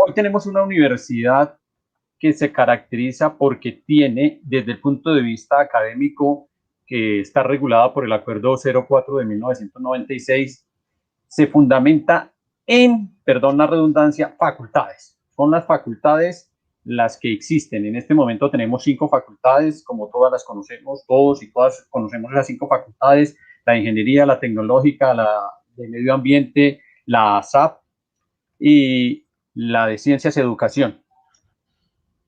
Hoy tenemos una universidad que se caracteriza porque tiene, desde el punto de vista académico, que está regulada por el Acuerdo 04 de 1996, se fundamenta en, perdón la redundancia, facultades. Son las facultades las que existen. En este momento tenemos 5 facultades, como todas las conocemos, todos y todas conocemos las 5 facultades: la ingeniería, la tecnológica, la de medio ambiente, la SAP y la de ciencias y educación.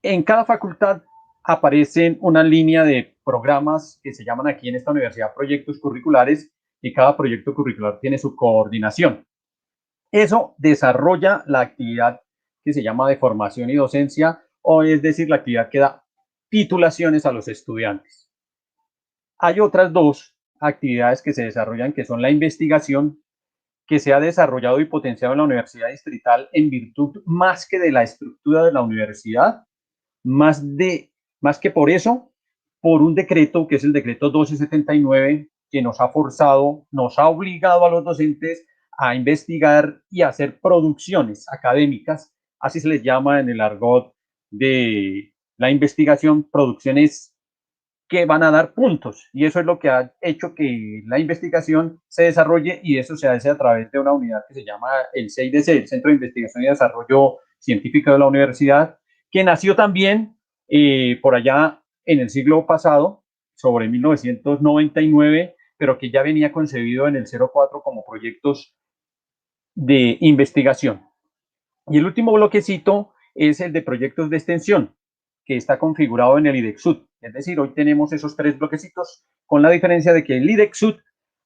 En cada facultad aparecen una línea de programas que se llaman aquí en esta universidad proyectos curriculares, y cada proyecto curricular tiene su coordinación. Eso desarrolla la actividad que se llama de formación y docencia, o es decir, la actividad que da titulaciones a los estudiantes. Hay otras dos actividades que se desarrollan, que son la investigación, que se ha desarrollado y potenciado en la Universidad Distrital en virtud más que de la estructura de la universidad, más que por eso, por un decreto que es el decreto 1279, que nos ha forzado, nos ha obligado a los docentes a investigar y a hacer producciones académicas, así se les llama en el argot de la investigación, producciones que van a dar puntos, y eso es lo que ha hecho que la investigación se desarrolle, y eso se hace a través de una unidad que se llama el CIDC, el Centro de Investigación y Desarrollo Científico de la Universidad, que nació también por allá en el siglo pasado, sobre 1999, pero que ya venía concebido en el 04 como proyectos de investigación. Y el último bloquecito es el de proyectos de extensión, que está configurado en el IDEXUD. Es decir, hoy tenemos esos 3 bloquecitos, con la diferencia de que el IDEXUD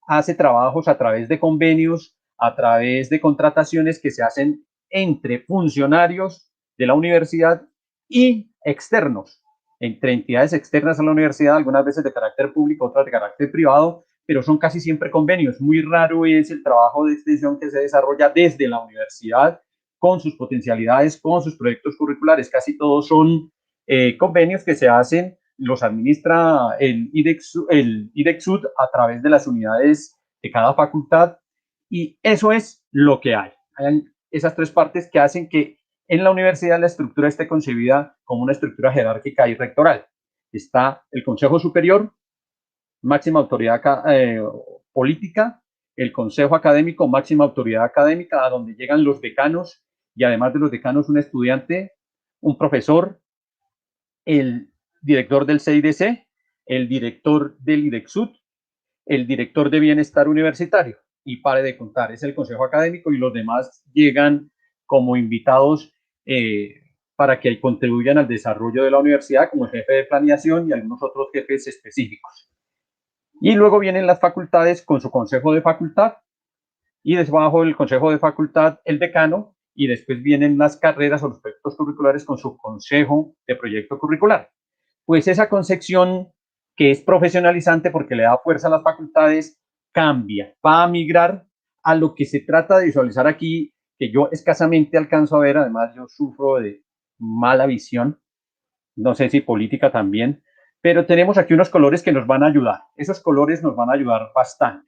hace trabajos a través de convenios, a través de contrataciones que se hacen entre funcionarios de la universidad y externos, entre entidades externas a la universidad, algunas veces de carácter público, otras de carácter privado, pero son casi siempre convenios. Muy raro es el trabajo de extensión que se desarrolla desde la universidad, con sus potencialidades, con sus proyectos curriculares. Casi todos son convenios que se hacen, los administra el IDEXUD a través de las unidades de cada facultad, y eso es lo que hay. Hay esas 3 partes que hacen que en la universidad la estructura esté concebida como una estructura jerárquica y rectoral. Está el Consejo Superior, máxima autoridad política; el Consejo Académico, máxima autoridad académica, a donde llegan los decanos, y además de los decanos, un estudiante, un profesor, el director del CIDC, el director del IDEXUD, el director de bienestar universitario, y pare de contar, es el consejo académico, y los demás llegan como invitados para que contribuyan al desarrollo de la universidad, como el jefe de planeación y algunos otros jefes específicos. Y luego vienen las facultades con su consejo de facultad, y debajo del consejo de facultad el decano, y después vienen las carreras o los proyectos curriculares con su consejo de proyecto curricular. Pues esa concepción, que es profesionalizante porque le da fuerza a las facultades, cambia, va a migrar a lo que se trata de visualizar aquí, que yo escasamente alcanzo a ver. Además, yo sufro de mala visión, no sé si política también, pero tenemos aquí unos colores que nos van a ayudar. Esos colores nos van a ayudar bastante.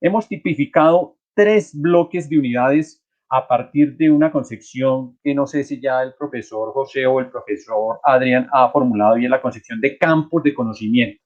Hemos tipificado 3 bloques de unidades a partir de una concepción que no sé si ya el profesor José o el profesor Adrián ha formulado bien: la concepción de campos de conocimiento.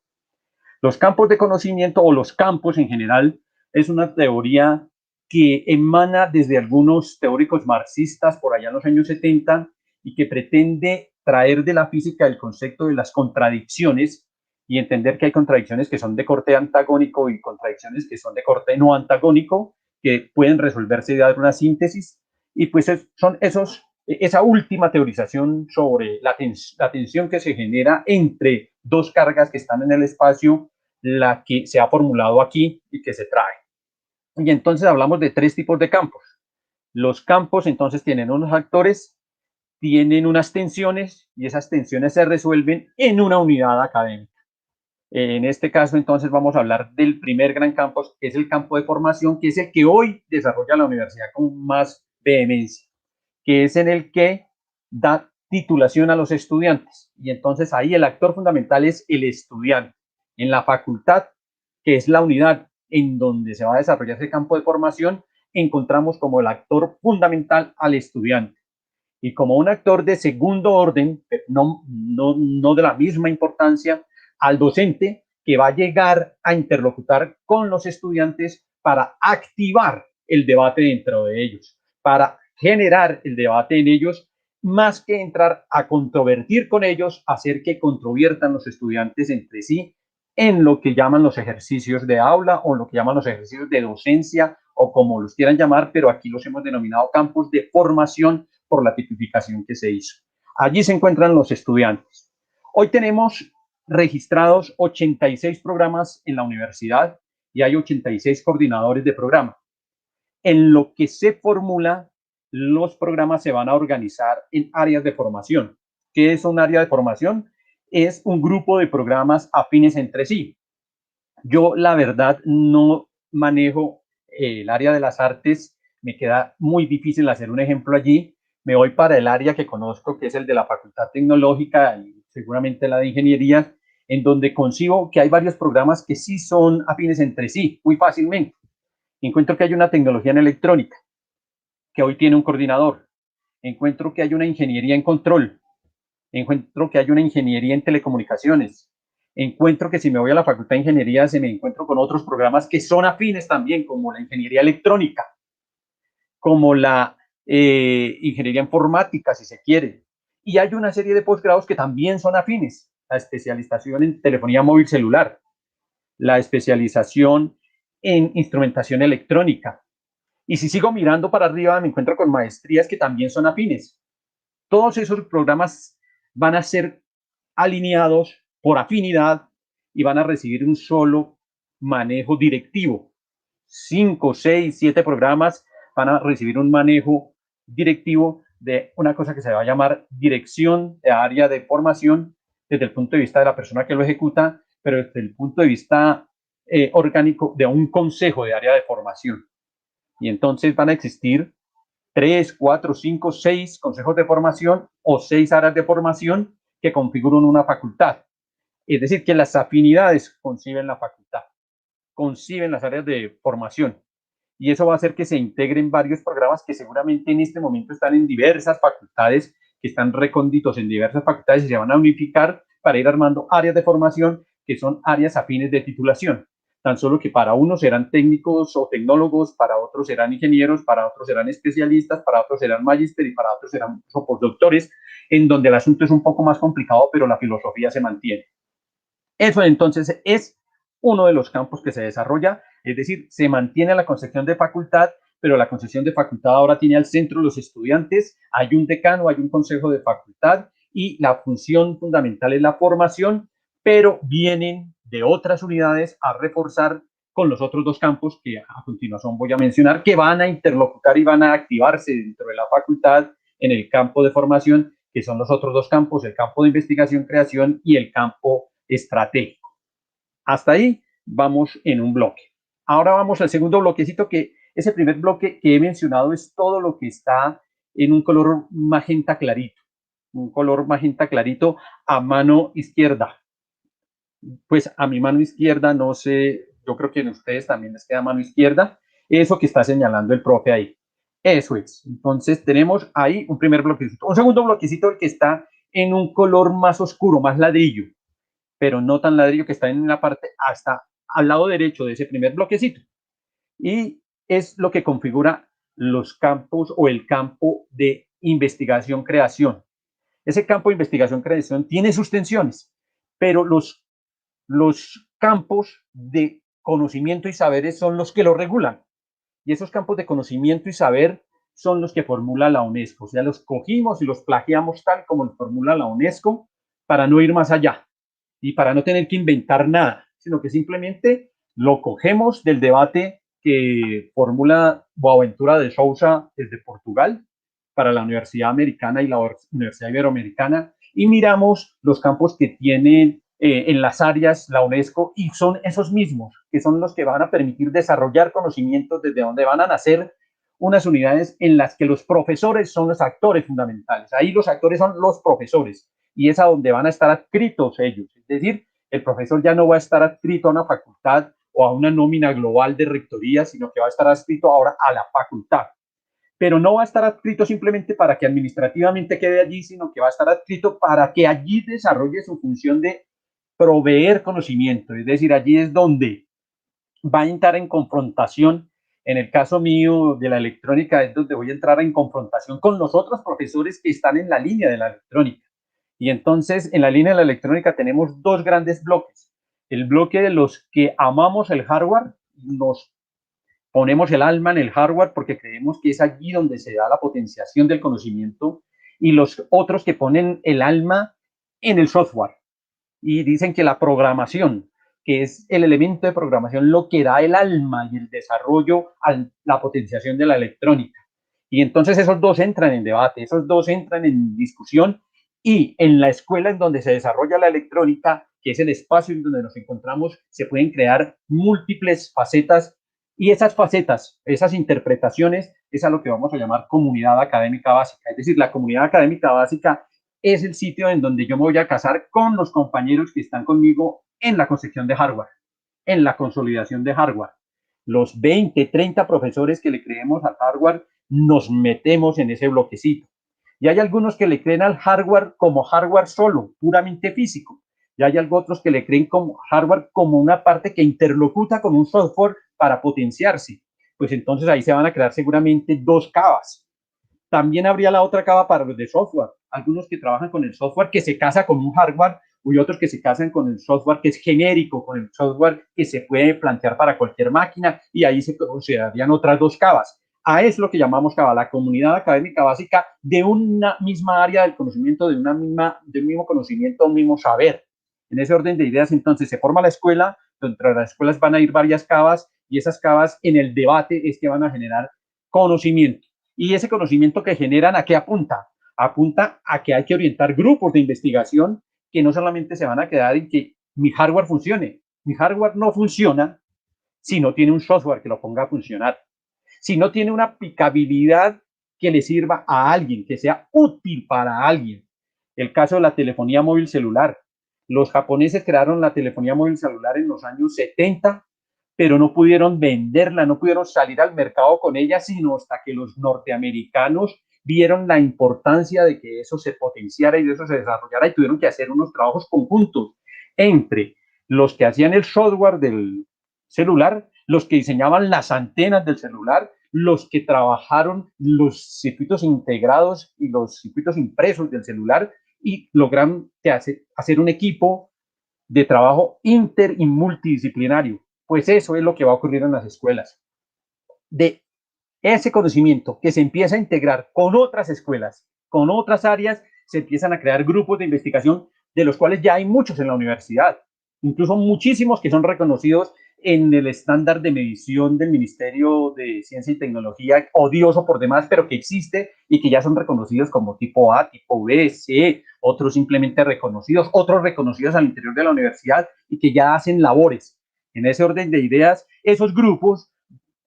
Los campos de conocimiento, o los campos en general, es una teoría que emana desde algunos teóricos marxistas por allá en los años 70, y que pretende traer de la física el concepto de las contradicciones, y entender que hay contradicciones que son de corte antagónico y contradicciones que son de corte no antagónico, que pueden resolverse y dar una síntesis. Y pues son esa última teorización sobre la tensión que se genera entre 2 cargas que están en el espacio, la que se ha formulado aquí y que se trae. Y entonces hablamos de 3 tipos de campos. Los campos entonces tienen unos actores, tienen unas tensiones, y esas tensiones se resuelven en una unidad académica. En este caso, entonces, vamos a hablar del primer gran campo, que es el campo de formación, que es el que hoy desarrolla la universidad con más vehemencia, que es en el que da titulación a los estudiantes. Y entonces ahí el actor fundamental es el estudiante. En la facultad, que es la unidad en donde se va a desarrollar ese campo de formación, encontramos como el actor fundamental al estudiante. y como un actor de segundo orden, no de la misma importancia, al docente que va a llegar a interlocutar con los estudiantes para activar el debate dentro de ellos, para generar el debate en ellos, más que entrar a controvertir con ellos, hacer que controviertan los estudiantes entre sí en lo que llaman los ejercicios de aula o lo que llaman los ejercicios de docencia o como los quieran llamar, pero aquí los hemos denominado campos de formación por la tipificación que se hizo. Allí se encuentran los estudiantes. Hoy tenemos registrados 86 programas en la universidad y hay 86 coordinadores de programa. En lo que se formula, los programas se van a organizar en áreas de formación. ¿Qué es un área de formación? Es un grupo de programas afines entre sí. Yo, la verdad, no manejo el área de las artes, me queda muy difícil hacer un ejemplo allí. Me voy para el área que conozco, que es el de la Facultad Tecnológica y seguramente la de Ingeniería, en donde concibo que hay varios programas que sí son afines entre sí, muy fácilmente. Encuentro que hay una tecnología en electrónica, que hoy tiene un coordinador. Encuentro que hay una ingeniería en control. Encuentro que hay una ingeniería en telecomunicaciones. Encuentro que si me voy a la Facultad de Ingeniería, se me encuentro con otros programas que son afines también, como la ingeniería electrónica, como la ingeniería informática, si se quiere. Y hay una serie de posgrados que también son afines. La especialización en telefonía móvil celular, la especialización en instrumentación electrónica. Y si sigo mirando para arriba, me encuentro con maestrías que también son afines. Todos esos programas van a ser alineados por afinidad y van a recibir un solo manejo directivo. 5, 6, 7 programas van a recibir un manejo directivo de una cosa que se va a llamar dirección de área de formación desde el punto de vista de la persona que lo ejecuta, pero desde el punto de vista orgánico de un consejo de área de formación. Y entonces van a existir 3, 4, 5, 6 consejos de formación o 6 áreas de formación que configuran una facultad. Es decir, que las afinidades conciben la facultad, conciben las áreas de formación. Y eso va a hacer que se integren varios programas que seguramente en este momento están en diversas facultades, que están recónditos en diversas facultades y se van a unificar para ir armando áreas de formación que son áreas afines de titulación. Tan solo que para unos serán técnicos o tecnólogos, para otros serán ingenieros, para otros serán especialistas, para otros serán magíster y para otros serán postdoctores, en donde el asunto es un poco más complicado, pero la filosofía se mantiene. Eso entonces es uno de los campos que se desarrolla, es decir, se mantiene la concepción de facultad, pero la concepción de facultad ahora tiene al centro los estudiantes, hay un decano, hay un consejo de facultad y la función fundamental es la formación, pero vienen de otras unidades a reforzar con los otros dos campos que a continuación voy a mencionar, que van a interlocutar y van a activarse dentro de la facultad en el campo de formación, que son los otros dos campos, el campo de investigación-creación y el campo estratégico. Hasta ahí vamos en un bloque. Ahora vamos al segundo bloquecito, que ese primer bloque que he mencionado es todo lo que está en un color magenta clarito, un color magenta clarito a mano izquierda. Pues a mi mano izquierda, no sé, yo creo que en ustedes también les queda mano izquierda, eso que está señalando el profe ahí. Eso es. Entonces tenemos ahí un primer bloquecito. Un segundo bloquecito, el que está en un color más oscuro, más ladrillo, pero no tan ladrillo, que está en la parte hasta al lado derecho de ese primer bloquecito. Y es lo que configura los campos o el campo de investigación-creación. Ese campo de investigación-creación tiene sus tensiones, pero los campos de conocimiento y saberes son los que lo regulan. Y esos campos de conocimiento y saber son los que formula la UNESCO. O sea, los cogimos y los plagiamos tal como los formula la UNESCO para no ir más allá y para no tener que inventar nada, sino que simplemente lo cogemos del debate que formula Boaventura de Sousa desde Portugal para la Universidad Americana y la Universidad Iberoamericana y miramos los campos que tienen en las áreas la UNESCO y son esos mismos, que son los que van a permitir desarrollar conocimientos desde donde van a nacer unas unidades en las que los profesores son los actores fundamentales. Ahí los actores son los profesores y es a donde van a estar adscritos ellos. Es decir, el profesor ya no va a estar adscrito a una facultad o a una nómina global de rectoría, sino que va a estar adscrito ahora a la facultad. pero no va a estar adscrito simplemente para que administrativamente quede allí, sino que va a estar adscrito para que allí desarrolle su función de proveer conocimiento, es decir, allí es donde va a entrar en confrontación. En el caso mío de la electrónica es donde voy a entrar en confrontación con los otros profesores que están en la línea de la electrónica. Y entonces en la línea de la electrónica tenemos dos grandes bloques. El bloque de los que amamos el hardware, nos ponemos el alma en el hardware porque creemos que es allí donde se da la potenciación del conocimiento, y los otros que ponen el alma en el software y dicen que la programación, que es el elemento de programación, lo que da el alma y el desarrollo a la potenciación de la electrónica. Y entonces esos dos entran en debate, esos dos entran en discusión, y en la escuela en donde se desarrolla la electrónica, que es el espacio en donde nos encontramos, se pueden crear múltiples facetas, y esas facetas, esas interpretaciones, es a lo que vamos a llamar comunidad académica básica. Es decir, la comunidad académica básica es el sitio en donde yo me voy a casar con los compañeros que están conmigo en la concepción de hardware, en la consolidación de hardware. Los 20, 30 profesores que le creemos al hardware, nos metemos en ese bloquecito. Y hay algunos que le creen al hardware como hardware solo, puramente físico. Y hay otros que le creen como hardware como una parte que interlocuta con un software para potenciarse. Pues entonces ahí se van a crear seguramente dos cavas. También habría la otra cava para los de software. Algunos que trabajan con el software que se casa con un hardware, y otros que se casan con el software que es genérico, con el software que se puede plantear para cualquier máquina, y ahí se considerarían otras dos cavas. A eso es lo que llamamos cava, la comunidad académica básica de una misma área del conocimiento, de un mismo conocimiento, un mismo saber. En ese orden de ideas, entonces, se forma la escuela, dentro de las escuelas van a ir varias cavas, y esas cavas en el debate es que van a generar conocimiento. Y ese conocimiento que generan, ¿a qué apunta? Apunta a que hay que orientar grupos de investigación que no solamente se van a quedar en que mi hardware funcione. Mi hardware no funciona si no tiene un software que lo ponga a funcionar, si no tiene una aplicabilidad que le sirva a alguien, que sea útil para alguien. El caso de la telefonía móvil celular. Los japoneses crearon la telefonía móvil celular en los años 70, pero no pudieron venderla, no pudieron salir al mercado con ella, sino hasta que los norteamericanos vieron la importancia de que eso se potenciara y de eso se desarrollara, y tuvieron que hacer unos trabajos conjuntos entre los que hacían el software del celular, los que diseñaban las antenas del celular, los que trabajaron los circuitos integrados y los circuitos impresos del celular, y logran hacer un equipo de trabajo inter y multidisciplinario. Pues eso es lo que va a ocurrir en las escuelas. De ese conocimiento que se empieza a integrar con otras escuelas, con otras áreas, se empiezan a crear grupos de investigación, de los cuales ya hay muchos en la universidad, incluso muchísimos que son reconocidos en el estándar de medición del Ministerio de Ciencia y Tecnología, odioso por demás, pero que existe y que ya son reconocidos como tipo A, tipo B, C, otros simplemente reconocidos, otros reconocidos al interior de la universidad y que ya hacen labores. En ese orden de ideas, esos grupos,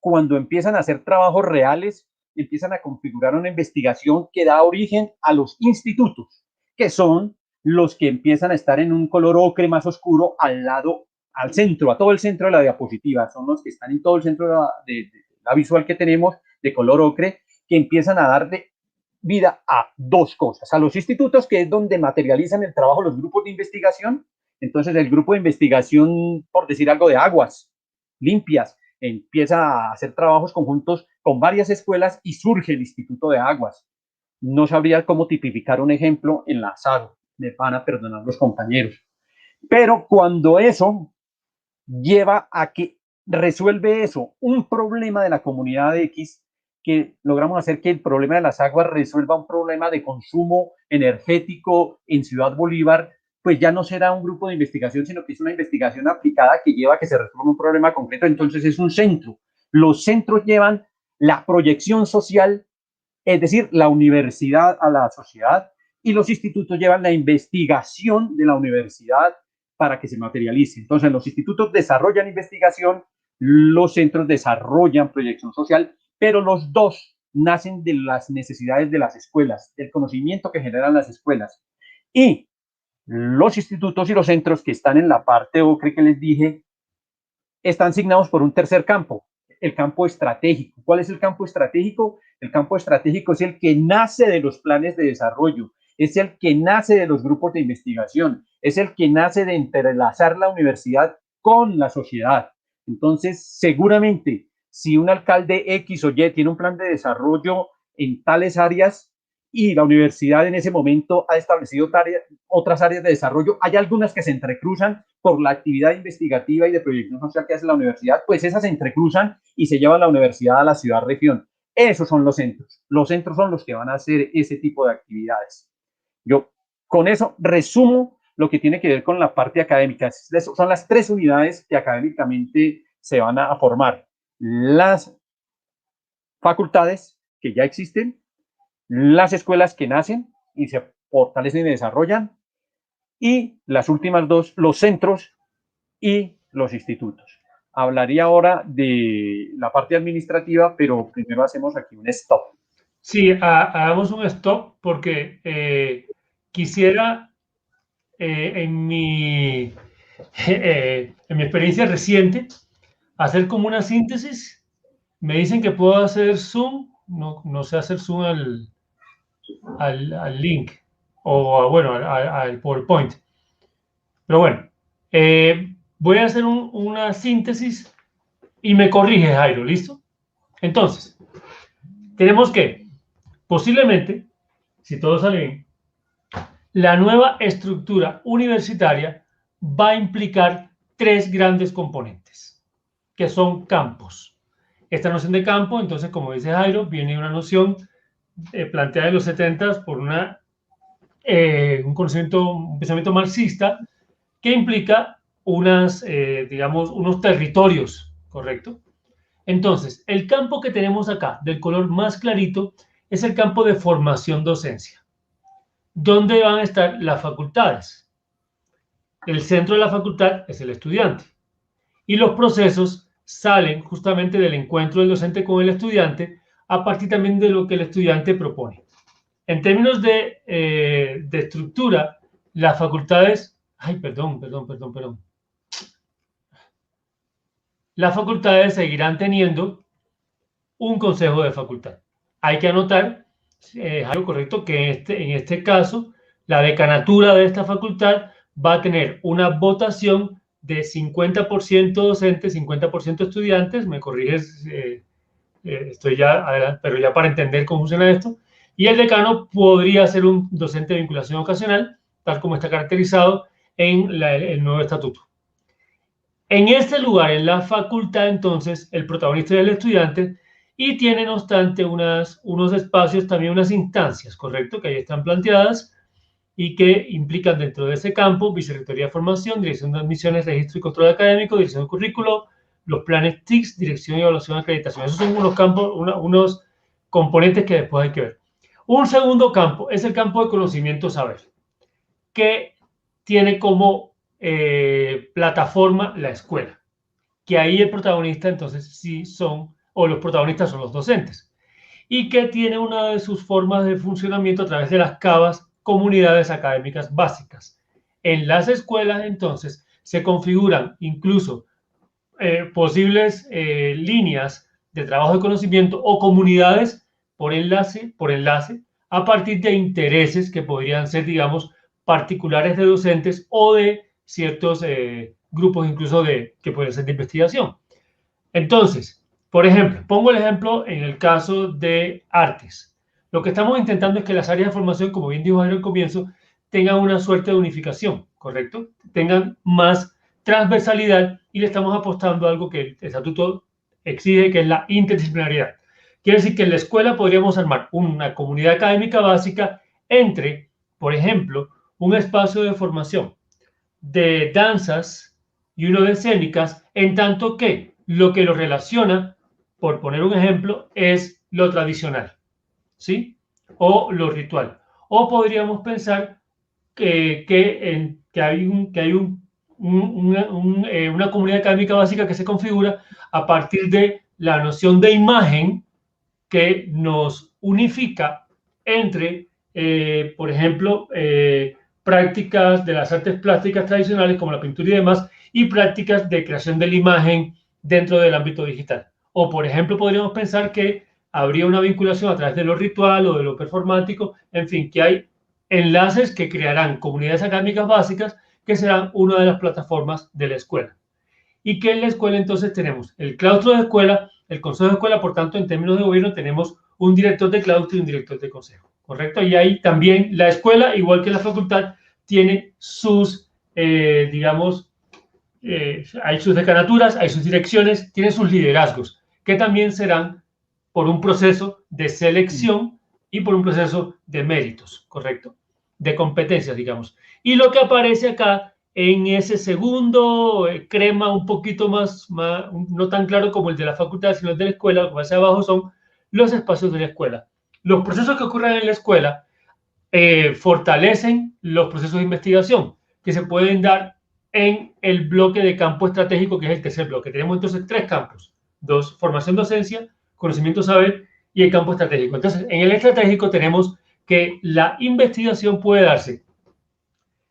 cuando empiezan a hacer trabajos reales, empiezan a configurar una investigación que da origen a los institutos, que son los que empiezan a estar en un color ocre más oscuro al lado, al centro, a todo el centro de la diapositiva. Son los que están en todo el centro de la visual que tenemos de color ocre, que empiezan a dar vida a dos cosas: a los institutos, que es donde materializan el trabajo los grupos de investigación. Entonces el grupo de investigación, por decir algo, de aguas limpias, empieza a hacer trabajos conjuntos con varias escuelas y surge el Instituto de Aguas. No sabría cómo tipificar un ejemplo enlazado, me van a perdonar los compañeros. Pero cuando eso lleva a que resuelve eso, un problema de la comunidad X, que logramos hacer que el problema de las aguas resuelva un problema de consumo energético en Ciudad Bolívar, pues ya no será un grupo de investigación, sino que es una investigación aplicada que lleva a que se resuelva un problema concreto. Entonces es un centro. Los centros llevan la proyección social, es decir, la universidad a la sociedad, y los institutos llevan la investigación de la universidad para que se materialice. Entonces, los institutos desarrollan investigación, los centros desarrollan proyección social, pero los dos nacen de las necesidades de las escuelas, del conocimiento que generan las escuelas. Y los institutos y los centros que están en la parte ocre que les dije, están asignados por un tercer campo, el campo estratégico. ¿Cuál es el campo estratégico? El campo estratégico es el que nace de los planes de desarrollo, es el que nace de los grupos de investigación, es el que nace de entrelazar la universidad con la sociedad. Entonces, seguramente, si un alcalde X o Y tiene un plan de desarrollo en tales áreas y la universidad en ese momento ha establecido otras áreas de desarrollo, hay algunas que se entrecruzan por la actividad investigativa y de proyección social que hace la universidad, pues esas se entrecruzan y se llevan la universidad a la ciudad-región. Esos son los centros. Los centros son los que van a hacer ese tipo de actividades. Yo con eso resumo lo que tiene que ver con la parte académica. Son las 3 unidades que académicamente se van a formar. Las facultades que ya existen, las escuelas que nacen y se fortalecen y desarrollan, y las últimas 2, los centros y los institutos. Hablaría ahora de la parte administrativa, pero primero hacemos aquí un stop. Sí, hagamos un stop porque quisiera, en mi experiencia reciente, hacer como una síntesis. Me dicen que puedo hacer zoom, no sé hacer zoom al link o bueno, al PowerPoint. Pero bueno, voy a hacer una síntesis y me corrige, Jairo, ¿listo? Entonces, tenemos que, posiblemente, si todo sale bien, la nueva estructura universitaria va a implicar 3 grandes componentes, que son campos. Esta noción de campo, entonces, como dice Jairo, viene una noción planteada en los 70 por un pensamiento marxista que implica digamos, unos territorios, ¿correcto? Entonces, el campo que tenemos acá, del color más clarito, es el campo de formación-docencia, donde van a estar las facultades. El centro de la facultad es el estudiante. Y los procesos salen justamente del encuentro del docente con el estudiante a partir también de lo que el estudiante propone. En términos de estructura, las facultades... Ay, perdón. Las facultades seguirán teniendo un consejo de facultad. Hay que anotar, algo correcto, que en este caso, la decanatura de esta facultad va a tener una votación de 50% docentes, 50% estudiantes, me corriges, estoy ya adelante, pero ya para entender cómo funciona esto, y el decano podría ser un docente de vinculación ocasional, tal como está caracterizado en el nuevo estatuto. En este lugar, en la facultad, entonces, el protagonista es el estudiante y tiene, no obstante, unos espacios, también unas instancias, ¿correcto? Que ahí están planteadas y que implican dentro de ese campo Vicerrectoría de Formación, Dirección de Admisiones, Registro y Control Académico, Dirección de Currículo, los planes TICS, Dirección y Evaluación de Acreditación. Esos son unos campos, unos componentes que después hay que ver. Un segundo campo es el campo de conocimiento-saber, que tiene como plataforma la escuela, que ahí el protagonista entonces sí son, o los protagonistas son los docentes, y que tiene una de sus formas de funcionamiento a través de las CABAs, comunidades académicas básicas. En las escuelas entonces se configuran incluso posibles líneas de trabajo de conocimiento o comunidades por enlace, a partir de intereses que podrían ser, digamos, particulares de docentes o de ciertos grupos incluso que pueden ser de investigación. Entonces, por ejemplo, pongo el ejemplo en el caso de artes. Lo que estamos intentando es que las áreas de formación, como bien dijo Jairo al comienzo, tengan una suerte de unificación, ¿correcto? Tengan más transversalidad y le estamos apostando a algo que el estatuto exige, que es la interdisciplinariedad. Quiere decir que en la escuela podríamos armar una comunidad académica básica entre, por ejemplo, un espacio de formación de danzas y uno de escénicas, en tanto que lo relaciona, por poner un ejemplo, es lo tradicional, ¿sí? O lo ritual. O podríamos pensar que hay una comunidad académica básica que se configura a partir de la noción de imagen que nos unifica entre, por ejemplo, prácticas de las artes plásticas tradicionales como la pintura y demás, y prácticas de creación de la imagen dentro del ámbito digital. O, por ejemplo, podríamos pensar que habría una vinculación a través de lo ritual o de lo performático, en fin, que hay enlaces que crearán comunidades académicas básicas que serán una de las plataformas de la escuela. Y que en la escuela entonces tenemos el claustro de escuela, el consejo de escuela, por tanto, en términos de gobierno tenemos un director de claustro y un director de consejo, ¿correcto? Y ahí también la escuela, igual que la facultad, tiene sus, digamos, hay sus decanaturas, hay sus direcciones, tiene sus liderazgos, que también serán por un proceso de selección y por un proceso de méritos, ¿correcto? De competencias, digamos. Y lo que aparece acá en ese segundo crema un poquito más, no tan claro como el de la facultad, sino el de la escuela, como hacia abajo, son los espacios de la escuela. Los procesos que ocurren en la escuela fortalecen los procesos de investigación que se pueden dar en el bloque de campo estratégico, que es el tercer bloque. Tenemos entonces 3 campos: 2, formación docencia, conocimiento saber y el campo estratégico. Entonces, en el estratégico tenemos que la investigación puede darse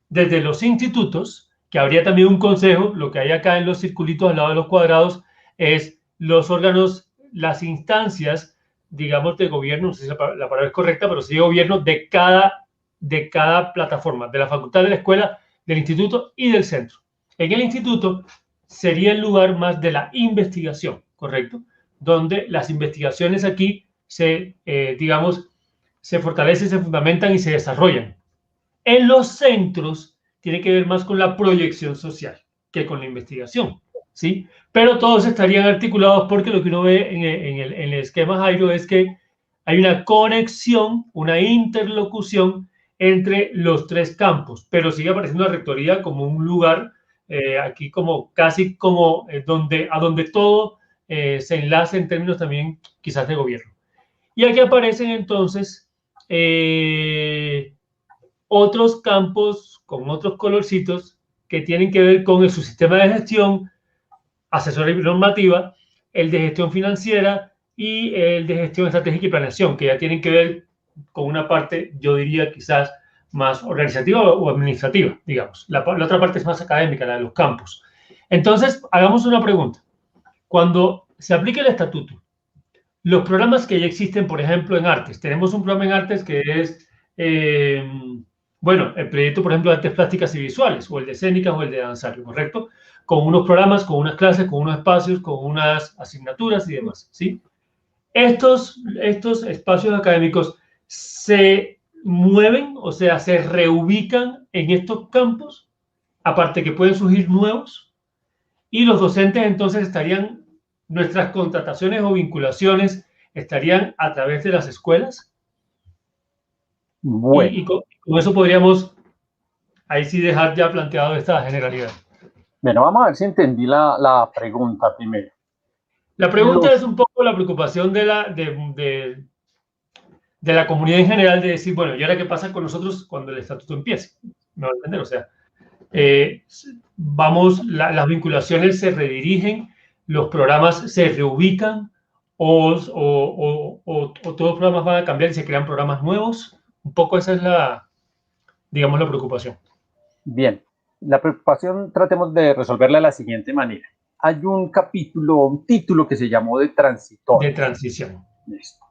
desde los institutos, que habría también un consejo. Lo que hay acá en los circulitos al lado de los cuadrados es los órganos, las instancias, digamos, de gobierno, no sé si la palabra es correcta, pero sí de gobierno de cada plataforma, de la facultad, de la escuela, del instituto y del centro. En el instituto sería el lugar más de la investigación, ¿correcto? Donde las investigaciones aquí digamos, se fortalecen, se fundamentan y se desarrollan. En los centros tiene que ver más con la proyección social que con la investigación, ¿sí? Pero todos estarían articulados porque lo que uno ve en el esquema, Jairo, es que hay una conexión, una interlocución entre los 3 campos, pero sigue apareciendo la rectoría como un lugar aquí como casi como a donde todo se enlace en términos también quizás de gobierno. Y aquí aparecen entonces otros campos con otros colorcitos que tienen que ver con el subsistema de gestión, asesoría normativa, el de gestión financiera y el de gestión estratégica y planeación, que ya tienen que ver con una parte, yo diría, quizás más organizativa o administrativa, digamos. La otra parte es más académica, la de los campos. Entonces, hagamos una pregunta. Cuando se aplique el estatuto, los programas que ya existen, por ejemplo, en artes, tenemos un programa en artes que es, bueno, el proyecto, por ejemplo, de artes plásticas y visuales, o el de escénicas o el de danzario, ¿correcto? Con unos programas, con unas clases, con unos espacios, con unas asignaturas y demás, ¿sí? Estos espacios académicos se mueven, o sea, se reubican en estos campos, aparte que pueden surgir nuevos, y los docentes entonces estarían, nuestras contrataciones o vinculaciones estarían a través de las escuelas. Bueno. Y con eso podríamos ahí sí dejar ya planteado esta generalidad. Bueno, vamos a ver si entendí la pregunta primero. La pregunta es un poco la preocupación de la comunidad en general de decir, bueno, ¿y ahora qué pasa con nosotros cuando el estatuto empiece? ¿Me va a entender? O sea, las vinculaciones se redirigen, los programas se reubican o todos los programas van a cambiar y se crean programas nuevos. Un poco esa es digamos, la preocupación. Bien, la preocupación tratemos de resolverla de la siguiente manera. Hay un título que se llamó de transitorio. De transición. Listo.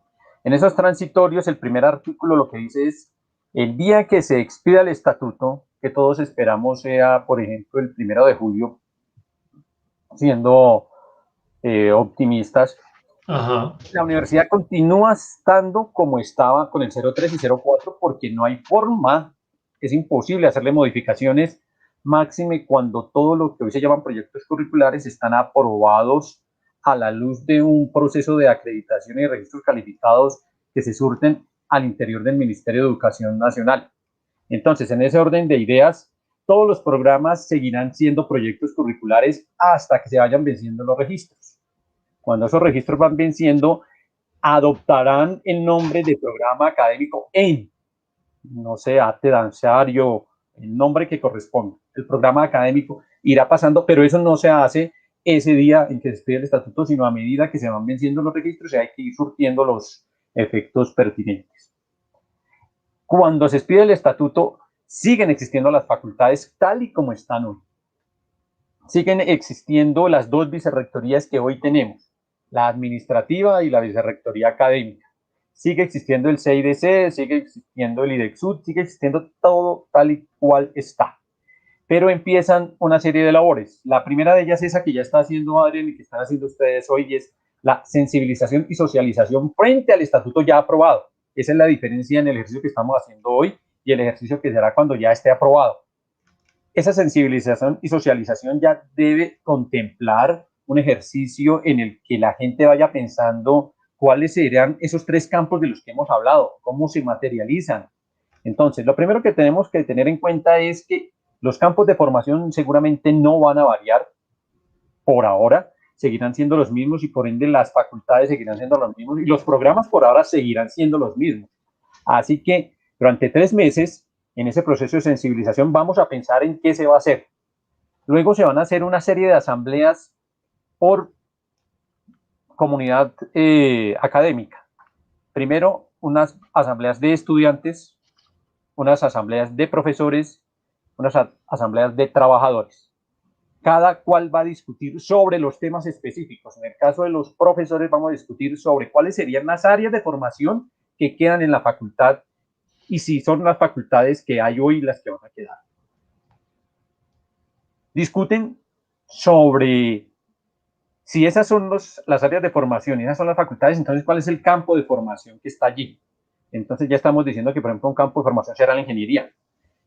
En esos transitorios, el primer artículo lo que dice es: el día que se expida el estatuto, que todos esperamos sea, por ejemplo, el 1 de julio, siendo optimistas, Ajá. la universidad continúa estando como estaba con el 03 y 04 porque no hay forma, es imposible hacerle modificaciones, máxime cuando todo lo que hoy se llaman proyectos curriculares están aprobados a la luz de un proceso de acreditación y registros calificados que se surten al interior del Ministerio de Educación Nacional. Entonces, en ese orden de ideas, todos los programas seguirán siendo proyectos curriculares hasta que se vayan venciendo los registros. Cuando esos registros van venciendo, adoptarán el nombre de programa académico no sé, arte danzario, el nombre que corresponda. El programa académico irá pasando, pero eso no se hace ese día en que se expide el estatuto, sino a medida que se van venciendo los registros y hay que ir surtiendo los efectos pertinentes. Cuando se expide el estatuto, siguen existiendo las facultades tal y como están hoy. Siguen existiendo las 2 vicerrectorías que hoy tenemos. la administrativa y la vicerrectoría académica. Sigue existiendo el CIDC, sigue existiendo el IDEXUD, sigue existiendo todo tal y cual está. Pero empiezan una serie de labores. La primera de ellas es esa que ya está haciendo Adrián y que están haciendo ustedes hoy, y es la sensibilización y socialización frente al estatuto ya aprobado. Esa es la diferencia en el ejercicio que estamos haciendo hoy y el ejercicio que será cuando ya esté aprobado. Esa sensibilización y socialización ya debe contemplar un ejercicio en el que la gente vaya pensando cuáles serían esos tres campos de los que hemos hablado, cómo se materializan. Entonces, lo primero que tenemos que tener en cuenta es que los campos de formación seguramente no van a variar por ahora, seguirán siendo los mismos y por ende las facultades seguirán siendo los mismos y los programas por ahora seguirán siendo los mismos. Así que durante 3 meses, en ese proceso de sensibilización, vamos a pensar en qué se va a hacer. Luego se van a hacer una serie de asambleas por comunidad académica. Primero, unas asambleas de estudiantes, unas asambleas de profesores, unas asambleas de trabajadores. Cada cual va a discutir sobre los temas específicos. En el caso de los profesores vamos a discutir sobre cuáles serían las áreas de formación que quedan en la facultad y si son las facultades que hay hoy las que van a quedar. Discuten sobre si esas son las áreas de formación y esas son las facultades, entonces cuál es el campo de formación que está allí. Entonces ya estamos diciendo que, por ejemplo, un campo de formación será la ingeniería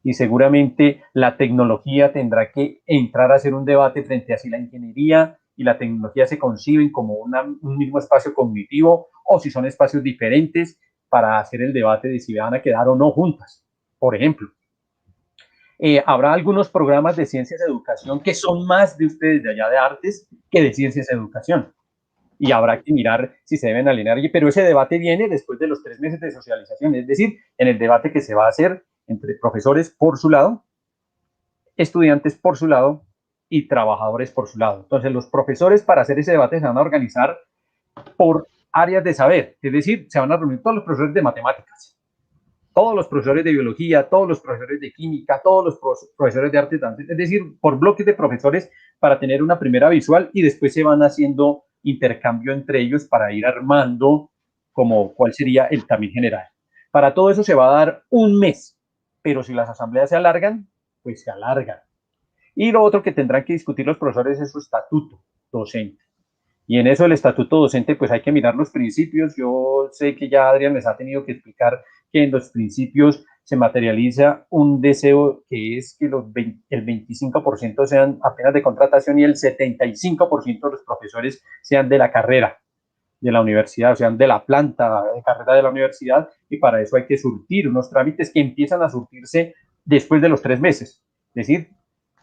y seguramente la tecnología tendrá que entrar a hacer un debate frente a si la ingeniería y la tecnología se conciben como un mismo espacio cognitivo o si son espacios diferentes para hacer el debate de si van a quedar o no juntas, por ejemplo. Habrá algunos programas de ciencias de educación que son más de ustedes de allá de artes que de ciencias de educación. Y habrá que mirar si se deben alinear. Pero ese debate viene después de los 3 meses de socialización, es decir, en el debate que se va a hacer entre profesores por su lado, estudiantes por su lado y trabajadores por su lado. Entonces, los profesores para hacer ese debate se van a organizar por áreas de saber, es decir, se van a reunir todos los profesores de matemáticas, todos los profesores de biología, todos los profesores de química, todos los profesores de arte, es decir, por bloques de profesores para tener una primera visual y después se van haciendo intercambio entre ellos para ir armando como cuál sería el también general. Para todo eso se va a dar un mes, pero si las asambleas se alargan, pues se alargan. Y lo otro que tendrán que discutir los profesores es su estatuto docente. Y en eso el estatuto docente, pues hay que mirar los principios. Yo sé que ya Adrián les ha tenido que explicar que en los principios se materializa un deseo que es que el 25% sean apenas de contratación y el 75% de los profesores sean de la carrera de la universidad, o sean de la planta de carrera de la universidad, y para eso hay que surtir unos trámites que empiezan a surtirse después de los 3 meses. Es decir,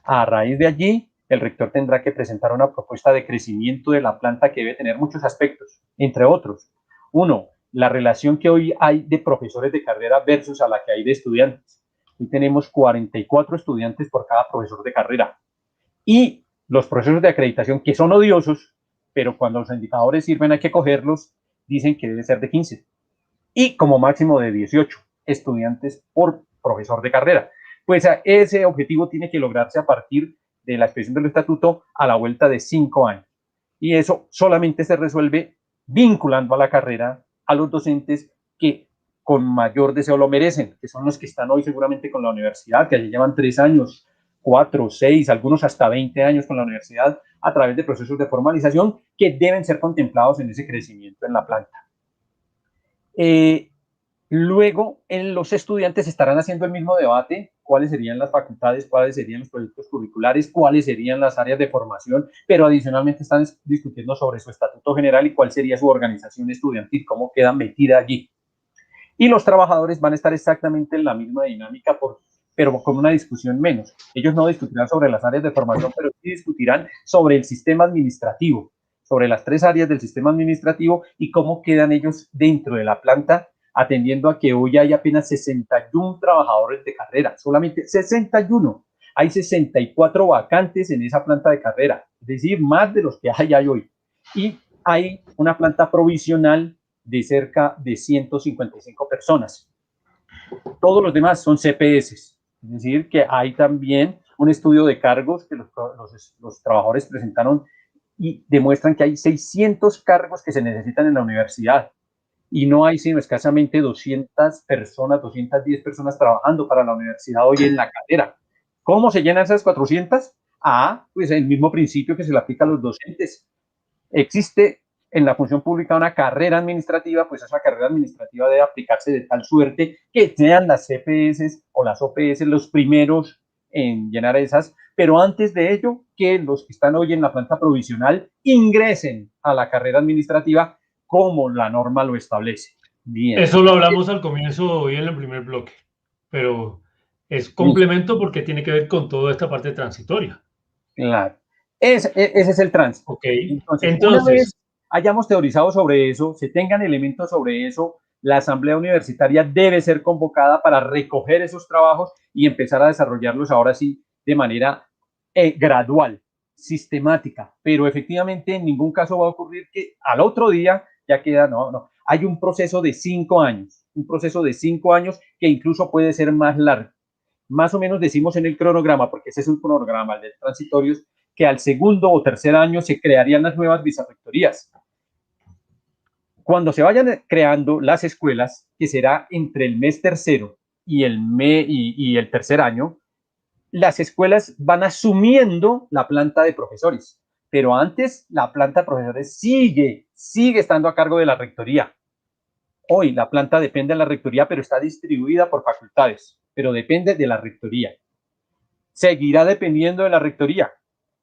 a raíz de allí, el rector tendrá que presentar una propuesta de crecimiento de la planta que debe tener muchos aspectos, entre otros. Uno, la relación que hoy hay de profesores de carrera versus a la que hay de estudiantes. Hoy tenemos 44 estudiantes por cada profesor de carrera. Y los procesos de acreditación, que son odiosos, pero cuando los indicadores sirven hay que cogerlos, dicen que debe ser de 15. Y como máximo de 18 estudiantes por profesor de carrera. Pues ese objetivo tiene que lograrse a partir de la expresión del estatuto a la vuelta de 5 años. Y eso solamente se resuelve vinculando a la carrera a los docentes que con mayor deseo lo merecen, que son los que están hoy seguramente con la universidad, que allí llevan 3 años, 4, 6, algunos hasta 20 años con la universidad a través de procesos de formalización que deben ser contemplados en ese crecimiento en la planta. Luego, los estudiantes estarán haciendo el mismo debate, cuáles serían las facultades, cuáles serían los proyectos curriculares, cuáles serían las áreas de formación, pero adicionalmente están discutiendo sobre su estatuto general y cuál sería su organización estudiantil, cómo queda metida allí. Y los trabajadores van a estar exactamente en la misma dinámica, pero con una discusión menos. Ellos no discutirán sobre las áreas de formación, pero sí discutirán sobre el sistema administrativo, sobre las 3 áreas del sistema administrativo y cómo quedan ellos dentro de la planta, atendiendo a que hoy hay apenas 61 trabajadores de carrera, solamente 61. Hay 64 vacantes en esa planta de carrera, es decir, más de los que hay hoy. Y hay una planta provisional de cerca de 155 personas. Todos los demás son CPS, es decir, que hay también un estudio de cargos que los trabajadores presentaron y demuestran que hay 600 cargos que se necesitan en la universidad y no hay sino escasamente 200 personas, 210 personas trabajando para la universidad hoy en la carrera. ¿Cómo se llenan esas 400? Pues el mismo principio que se le aplica a los docentes. Existe en la función pública una carrera administrativa, pues esa carrera administrativa debe aplicarse de tal suerte que sean las CPS o las OPS los primeros en llenar esas, pero antes de ello, que los que están hoy en la planta provisional ingresen a la carrera administrativa como la norma lo establece. Bien. Eso lo hablamos al comienzo hoy en el primer bloque, pero es complemento porque tiene que ver con toda esta parte transitoria. Claro. Ese es el tránsito. Okay. Entonces, una vez hayamos teorizado sobre eso, se tengan elementos sobre eso, la asamblea universitaria debe ser convocada para recoger esos trabajos y empezar a desarrollarlos ahora sí de manera gradual, sistemática, pero efectivamente en ningún caso va a ocurrir que al otro día ya queda, no. Hay un proceso de 5 años, que incluso puede ser más largo. Más o menos decimos en el cronograma, porque ese es un cronograma, el de transitorios, que al segundo o tercer año se crearían las nuevas vicerrectorías. Cuando se vayan creando las escuelas, que será entre el mes tercero y el tercer año, las escuelas van asumiendo la planta de profesores, pero antes la planta de profesores sigue estando a cargo de la rectoría. Hoy la planta depende de la rectoría, pero está distribuida por facultades, pero depende de la rectoría. Seguirá dependiendo de la rectoría.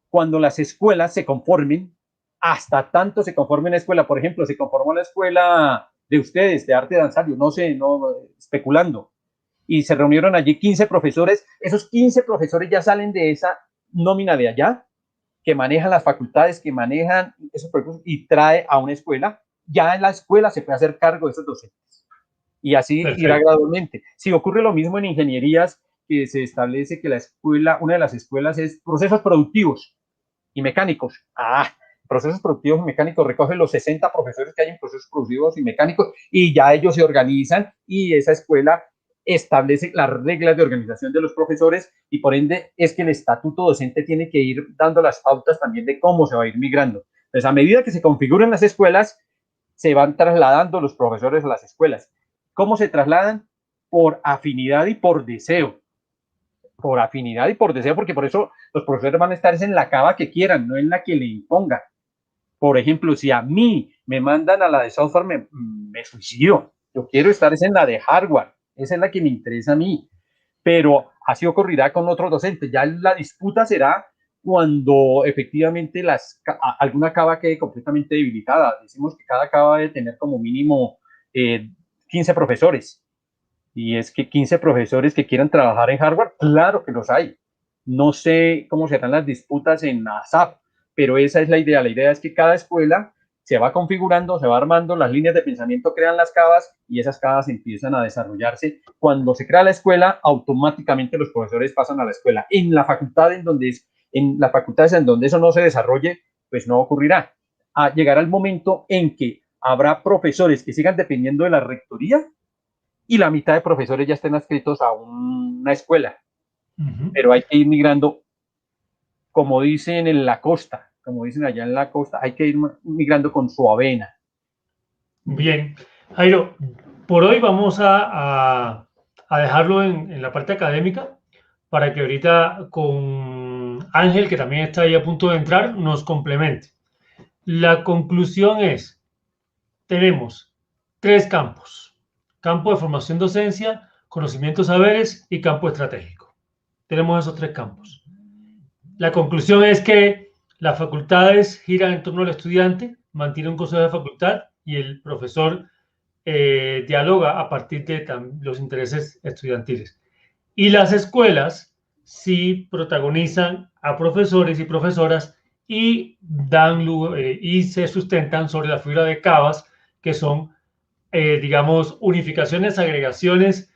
Cuando las escuelas se conformen, hasta tanto se conforme una escuela, por ejemplo, se conformó la escuela de ustedes, de arte danzario, no sé, no especulando, y se reunieron allí 15 profesores, esos 15 profesores ya salen de esa nómina de allá, que manejan las facultades, que manejan esos proyectos y trae a una escuela, ya en la escuela se puede hacer cargo de esos docentes. Y así irá gradualmente. Si ocurre lo mismo en ingenierías, que se establece que la escuela, una de las escuelas es procesos productivos y mecánicos. Procesos productivos y mecánicos recoge los 60 profesores que hay en procesos productivos y mecánicos y ya ellos se organizan y esa escuela establece las reglas de organización de los profesores y por ende es que el estatuto docente tiene que ir dando las pautas también de cómo se va a ir migrando. Entonces, a medida que se configuran las escuelas, se van trasladando los profesores a las escuelas. ¿Cómo se trasladan? Por afinidad y por deseo. Por afinidad y por deseo, porque por eso los profesores van a estar en la cava que quieran, no en la que le impongan. Por ejemplo, si a mí me mandan a la de software, me suicido. Yo quiero estar en la de hardware. Esa es la que me interesa a mí. Pero así ocurrirá con otros docentes. Ya la disputa será cuando efectivamente alguna cava quede completamente debilitada. Decimos que cada cava debe tener como mínimo 15 profesores. Y es que 15 profesores que quieran trabajar en hardware, claro que los hay. No sé cómo serán las disputas en ASAP, pero esa es la idea. La idea es que cada escuela se va configurando, se va armando, las líneas de pensamiento crean las cavas y esas cavas empiezan a desarrollarse. Cuando se crea la escuela, automáticamente los profesores pasan a la escuela. En la facultad en las facultades en donde eso no se desarrolle, pues no ocurrirá. Llegará el momento en que habrá profesores que sigan dependiendo de la rectoría y la mitad de profesores ya estén adscritos a una escuela. Pero hay que ir migrando, como dicen en la costa, como dicen allá en la costa, hay que ir migrando con su avena. Bien, Jairo, por hoy vamos a dejarlo en la parte académica para que ahorita con Ángel, que también está ahí a punto de entrar, nos complemente. La conclusión es, tenemos 3 campos: campo de formación docencia, conocimientos saberes y campo estratégico. Tenemos esos 3 campos. La conclusión es que las facultades giran en torno al estudiante, mantiene un consejo de facultad y el profesor dialoga a partir de los intereses estudiantiles. Y las escuelas sí protagonizan a profesores y profesoras y y se sustentan sobre la figura de cavas, que son, digamos, unificaciones, agregaciones,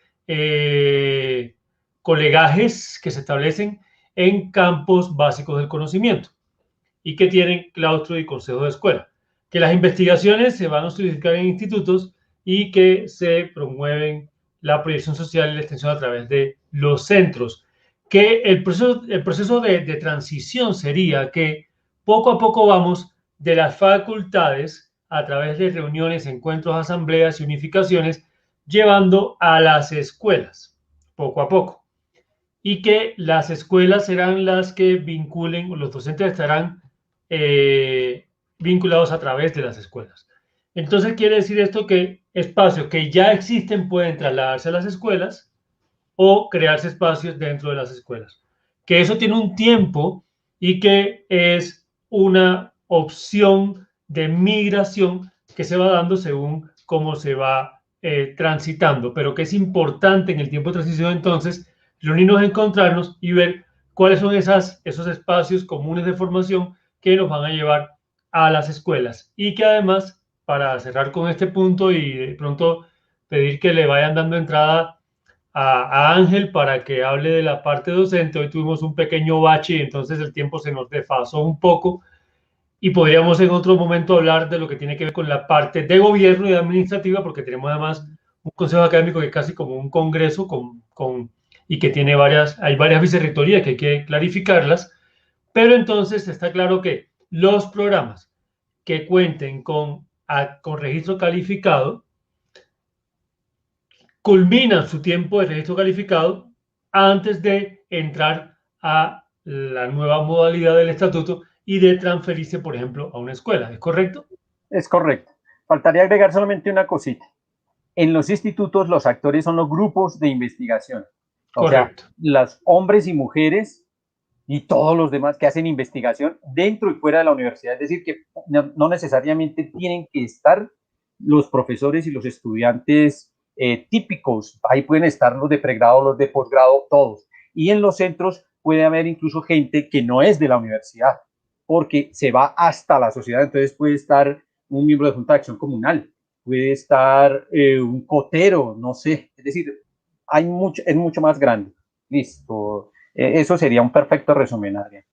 colegajes que se establecen en campos básicos del conocimiento y que tienen claustro y consejo de escuela. Que las investigaciones se van a solidificar en institutos y que se promueven la proyección social y la extensión a través de los centros. Que el proceso de transición sería que poco a poco vamos de las facultades a través de reuniones, encuentros, asambleas y unificaciones, llevando a las escuelas, poco a poco. Y que las escuelas serán las que vinculen, los docentes estarán vinculados a través de las escuelas. Entonces quiere decir esto que espacios que ya existen pueden trasladarse a las escuelas o crearse espacios dentro de las escuelas. Que eso tiene un tiempo y que es una opción de migración que se va dando según cómo se va transitando, pero que es importante en el tiempo de transición entonces reunirnos, encontrarnos y ver cuáles son esos espacios comunes de formación que nos van a llevar a las escuelas y que además, para cerrar con este punto y de pronto pedir que le vayan dando entrada a Ángel para que hable de la parte docente. Hoy tuvimos un pequeño bache y entonces el tiempo se nos desfasó un poco y podríamos en otro momento hablar de lo que tiene que ver con la parte de gobierno y administrativa, porque tenemos además un consejo académico que es casi como un congreso y que tiene hay varias vicerrectorías que hay que clarificarlas, pero entonces está claro que los programas que cuenten con registro calificado culminan su tiempo de registro calificado antes de entrar a la nueva modalidad del estatuto y de transferirse, por ejemplo, a una escuela. ¿Es correcto? Es correcto. Faltaría agregar solamente una cosita. En los institutos los actores son los grupos de investigación. O Correcto. sea, las hombres y mujeres y todos los demás que hacen investigación dentro y fuera de la universidad. Es decir, que no necesariamente tienen que estar los profesores y los estudiantes típicos. Ahí pueden estar los de pregrado, los de posgrado, todos. Y en los centros puede haber incluso gente que no es de la universidad, porque se va hasta la sociedad. Entonces puede estar un miembro de Junta de Acción Comunal, puede estar un cotero, no sé. Es decir, es mucho más grande. Listo. Eso sería un perfecto resumen, Adrián.